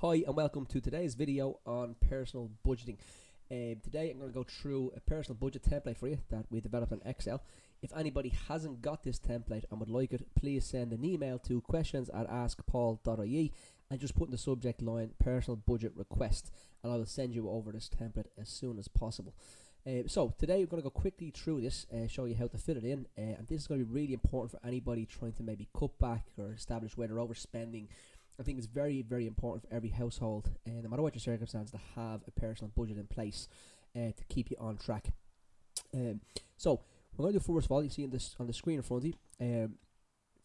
Hi and welcome to today's video on personal budgeting. Today I'm going to go through a personal budget template for you that we developed in Excel. If anybody hasn't got this template and would like it, please send an email to questions@askpaul.ie and just put in the subject line personal budget request, and I will send you over this template as soon as possible. So today we're going to go quickly through this, show you how to fit it in, and this is going to be really important for anybody trying to maybe cut back or establish where they're overspending. I think it's very, very important for every household, no matter what your circumstance, to have a personal budget in place to keep you on track. So we're going to do, first of all, you see on the screen in front of you,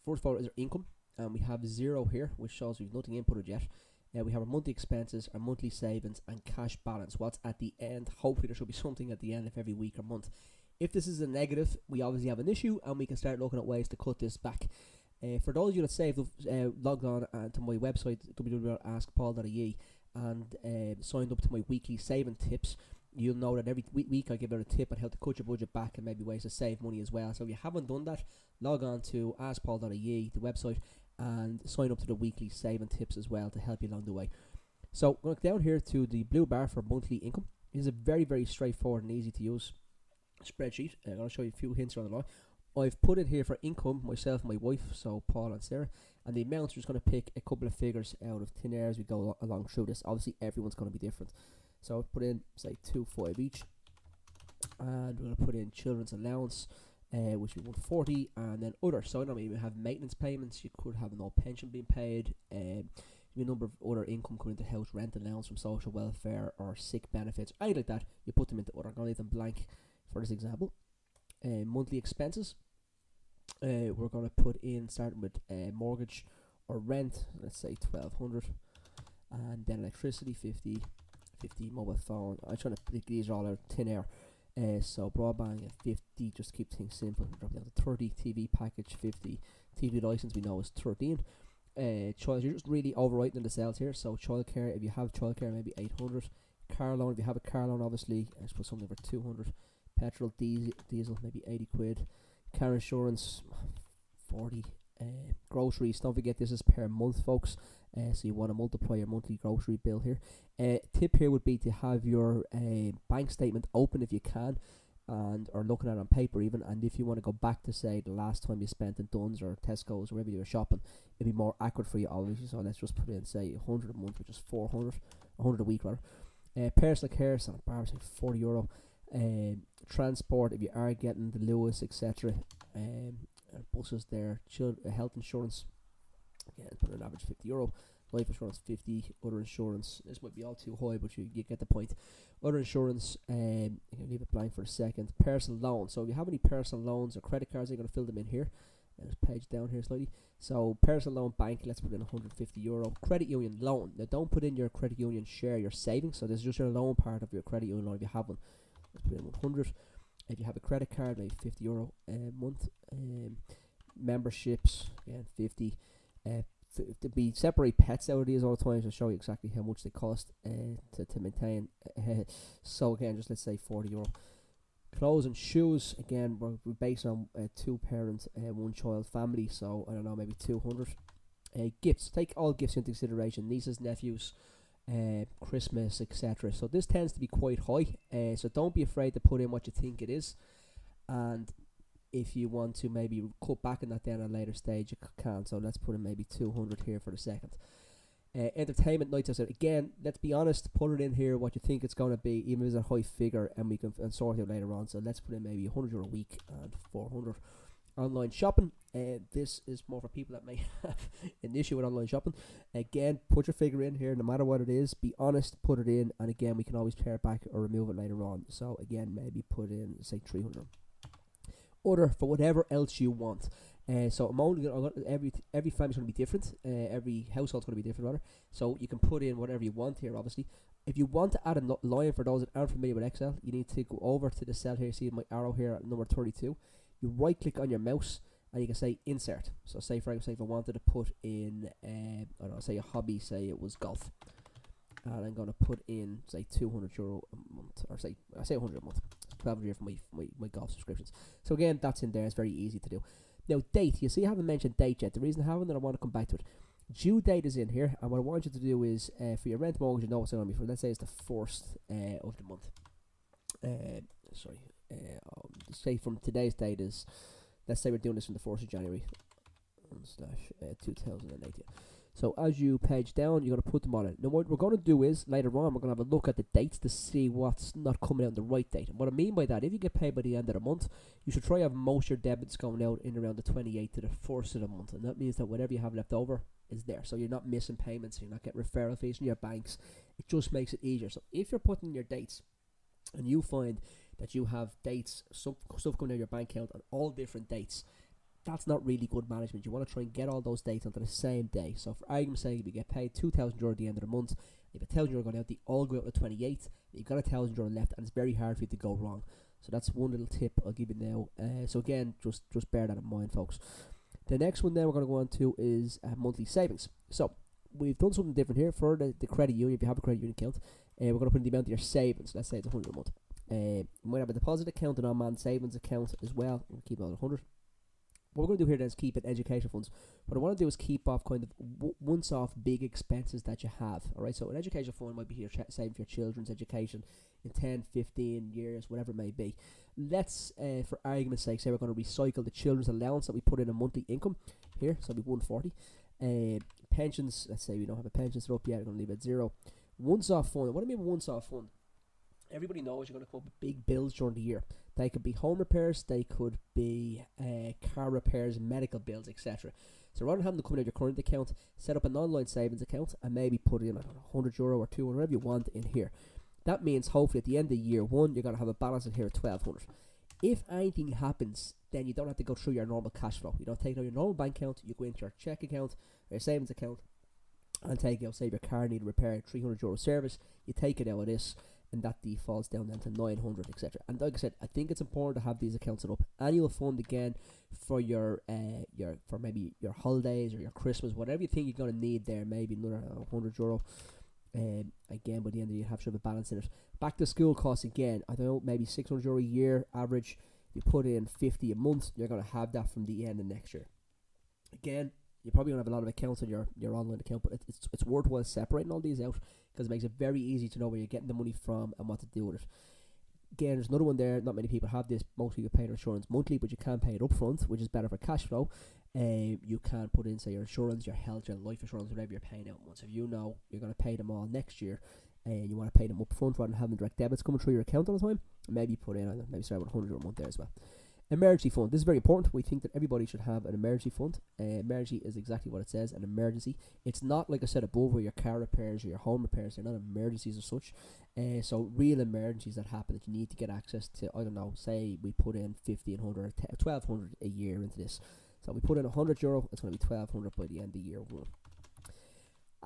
first of all is our income, and we have zero here, which shows we've nothing inputted yet. We have our monthly expenses, our monthly savings, and cash balance. What's at the end? Hopefully there should be something at the end of every week or month. If this is a negative, we obviously have an issue, and we can start looking at ways to cut this back. For those of you that saved, logged on to my website www.askpaul.ie and signed up to my weekly saving tips, you'll know that every week I give out a tip on how to cut your budget back and maybe ways to save money as well. So if you haven't done that, log on to askpaul.ie, the website, and sign up to the weekly saving tips as well to help you along the way. So I'm going to go down here to the blue bar for monthly income. It is a very, very straightforward and easy to use spreadsheet. I'm going to show you a few hints around the line. I've put in here for income myself and my wife, so Paul and Sarah, and the amounts, we're just going to pick a couple of figures out of thin air as we go along through this. Obviously everyone's going to be different, so I've put in say 2.5 each, and we're going to put in children's allowance, which would be 140, and then other. So I know maybe you have maintenance payments, you could have an old pension being paid, a number of other income coming into house, rent allowance from social welfare or sick benefits, anything like that. You put them into other. I'm going to leave them blank for this example. Monthly expenses, we're going to put in, starting with mortgage or rent, let's say 1200, and then electricity 50, mobile phone. I'm trying to pick these all out thin air. So broadband at 50, just keep things simple. Drop down to 30, TV package 50, TV license we know is 13. Child, you're just really overwriting the cells here. So childcare, if you have childcare, maybe 800. Car loan, if you have a car loan, obviously let's put something for 200. Petrol, diesel, maybe 80 quid. Car insurance, 40. Groceries, don't forget this is per month, folks. So you want to multiply your monthly grocery bill here. Tip here would be to have your bank statement open if you can, and or looking at it on paper even. And if you want to go back to say the last time you spent in Dunn's or Tesco's or wherever you were shopping, it'd be more accurate for you obviously. So let's just put in say 100 a month, which is 400, 100 a week rather. Personal care, so bar say €40. Transport, if you are getting the Lewis, etc. Buses there. Health insurance, again put an average €50. Life insurance 50. Other insurance, this might be all too high, but you get the point. Other insurance, you can leave it blank for a second. Personal loan, so if you have any personal loans or credit cards, you're going to fill them in here. There's page down here slightly. So personal loan, bank, let's put in €150. Credit union loan, now don't put in your credit union share, your savings, so this is just your loan part of your credit union loan if you have one. Let's put in 100. If you have a credit card, maybe €50 a month. Memberships, again 50. To be separate pets out of these all the time to show you exactly how much they cost to maintain. So again, just let's say €40. Clothes and shoes, again we're based on a 2-parent, 1-child family, so I don't know, maybe 200. Gifts, take all gifts into consideration, nieces, nephews, Christmas, etc. So this tends to be quite high, so don't be afraid to put in what you think it is, and if you want to maybe cut back on that down at a later stage, you can. So let's put in maybe 200 here for the second. Entertainment nights outside, again let's be honest, put it in here what you think it's going to be, even if it's a high figure, and we can sort it out later on. So let's put in maybe €100 a week and 400. Online shopping, this is more for people that may have an issue with online shopping. Again, put your figure in here, no matter what it is, be honest, put it in, and again we can always pare it back or remove it later on. So again, maybe put in say 300. Other, for whatever else you want. So I'm only every family's going to be different, every household's going to be different rather, so you can put in whatever you want here obviously. If you want to add a line, for those that aren't familiar with Excel, you need to go over to the cell here, see my arrow here at number 32. You right click on your mouse and you can say insert. So say for example, if I wanted to put in I don't know, say a hobby, say it was golf, and I'm going to put in say €200 a month, or say 100 a month, 1200 for my golf subscriptions. So again, that's in there, it's very easy to do. Now date, you see I haven't mentioned date yet. The reason I haven't, and I want to come back to it, due date is in here, and what I want you to do is for your rent mortgage, you know what's on me for. Let's say it's the 1st of the month. Say from today's date is, let's say we're doing this from the 1st of January / 2018. So as you page down, you're going to put them on it. Now what we're going to do is, later on, we're going to have a look at the dates to see what's not coming out on the right date. And what I mean by that, if you get paid by the end of the month, you should try to have most of your debits going out in around the 28th to the 1st of the month. And that means that whatever you have left over is there. So you're not missing payments, you're not getting referral fees from your banks. It just makes it easier. So if you're putting your dates and you find that you have dates, stuff coming out of your bank account on all different dates, that's not really good management. You want to try and get all those dates onto the same day. So for argument's sake, if you get paid €2,000 at the end of the month, if €1,000 going out, they all go out on the 28th, you've got €1,000 left, and it's very hard for you to go wrong. So that's one little tip I'll give you now. So again, just bear that in mind, folks. The next one then we're going to go on to is monthly savings. So we've done something different here for the credit union. If you have a credit union account, we're going to put in the amount of your savings. Let's say it's 100 a month. You might have a deposit account and on-man savings account as well. We'll keep it on 100. What we're going to do here then is keep it education funds. What I want to do is keep off kind of once off big expenses that you have. Alright, so an education fund might be here saving for your children's education in 10, 15 years, whatever it may be. Let's, for argument's sake, say we're going to recycle the children's allowance that we put in a monthly income here, so it'll be 140. Pensions, let's say we don't have a pension set up yet, we're going to leave it at 0. Once off fund, what do I mean by once off fund? Everybody knows you're going to come up with big bills during the year. They could be home repairs, they could be car repairs, medical bills, etc. So rather than having to come out of your current account, set up an online savings account and maybe put in, I don't know, €100 or €200, whatever you want in here. That means hopefully at the end of year one, you're going to have a balance in here of 1,200. If anything happens, then you don't have to go through your normal cash flow. You don't take out your normal bank account, you go into your check account or your savings account and take out, say your car needed repair, €300 service, you take it out of this, and that defaults down then to 900, etc. And like I said, I think it's important to have these accounts set up. Annual fund again for your for maybe your holidays or your Christmas, whatever you think you're going to need there, maybe another €100. Again, by the end of the year, you have to have a balance in it. Back to school costs again, I don't know, maybe €600 a year average. You put in 50 a month, you're going to have that from the end of next year. Again, you probably don't have a lot of accounts on your online account, but it's worthwhile separating all these out because it makes it very easy to know where you're getting the money from and what to do with it. Again, there's another one there. Not many people have this. Most people pay their insurance monthly, but you can pay it up front, which is better for cash flow. You can put in, say, your insurance, your health, your life insurance, whatever you're paying out once. If you know you're going to pay them all next year and you want to pay them up front rather than having direct debits coming through your account all the time, maybe put in, maybe start with €100 a month there as well. Emergency fund. This is very important. We think that everybody should have an emergency fund. Emergency is exactly what it says, an emergency. It's not, like I said above, where your car repairs or your home repairs. They're not emergencies as such. So real emergencies that happen that you need to get access to, I don't know, say we put in 1,500, 1,200 a year into this. So we put in €100, it's going to be 1,200 by the end of year one.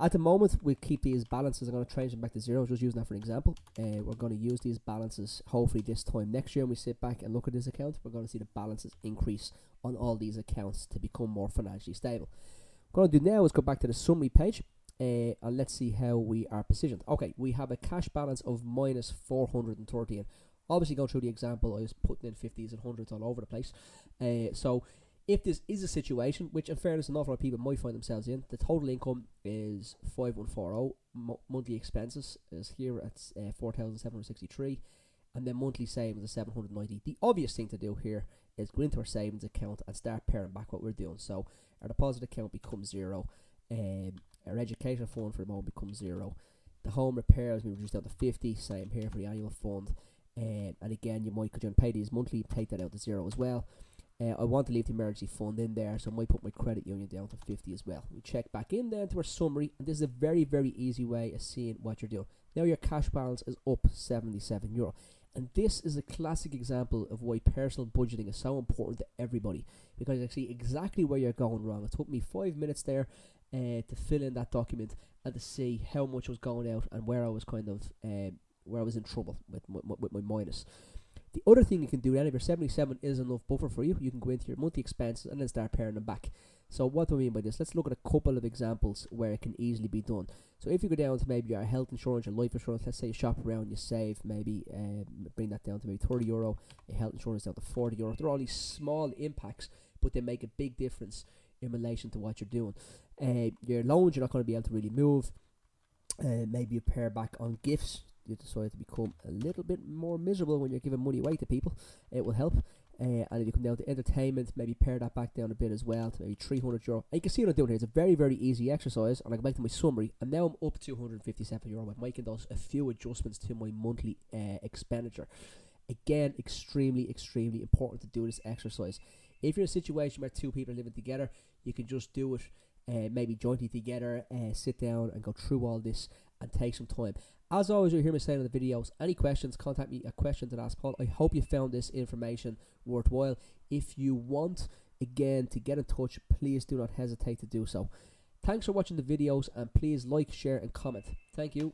At the moment, we keep these balances. I'm going to change them back to 0, just using that for an example. We're going to use these balances hopefully this time next year when we sit back and look at this account. We're going to see the balances increase on all these accounts to become more financially stable. What I'm going to do now is go back to the summary page and let's see how we are positioned. Okay, we have a cash balance of minus 413. Obviously, going through the example, I was putting in 50s and 100s all over the place. So if this is a situation, which in fairness an awful lot of people might find themselves in, the total income is 5140, monthly expenses is here at 4,763, and then monthly savings is 790. The obvious thing to do here is go into our savings account and start paring back what we're doing. So our deposit account becomes 0, our education fund for the moment becomes 0, the home repairs we reduce down to 50, same here for the annual fund, and again you might, because you're going to pay these monthly, take that out to 0 as well. I want to leave the emergency fund in there, so I might put my credit union down to 50 as well. We check back in then to our summary, and this is a very, very easy way of seeing what you're doing. Now your cash balance is up €77. And this is a classic example of why personal budgeting is so important to everybody, because I see exactly where you're going wrong. It took me 5 minutes there to fill in that document and to see how much was going out and where I was kind of where I was in trouble with my minus. The other thing you can do then, if your 77 is enough buffer for you, you can go into your monthly expenses and then start paring them back. So what do I mean by this? Let's look at a couple of examples where it can easily be done. So if you go down to maybe your health insurance, your life insurance, let's say you shop around, you save, maybe bring that down to maybe €30, your health insurance down to €40. They're all these small impacts, but they make a big difference in relation to what you're doing. Your loans, you're not going to be able to really move. Maybe you pare back on gifts. You decide to become a little bit more miserable when you're giving money away to people. It will help. And if you come down to entertainment, maybe pare that back down a bit as well to maybe €300. And you can see what I'm doing here. It's a very, very easy exercise. And I go back to my summary. And now I'm up to €257. I'm making a few adjustments to my monthly expenditure. Again, extremely, extremely important to do this exercise. If you're in a situation where two people are living together, you can just do it maybe jointly together, sit down and go through all this and take some time. As always, you'll hear me saying in the videos, any questions, contact me at questions@AskPaul. I hope you found this information worthwhile. If you want, again, to get in touch, please do not hesitate to do so. Thanks for watching the videos, and please like, share and comment. Thank you.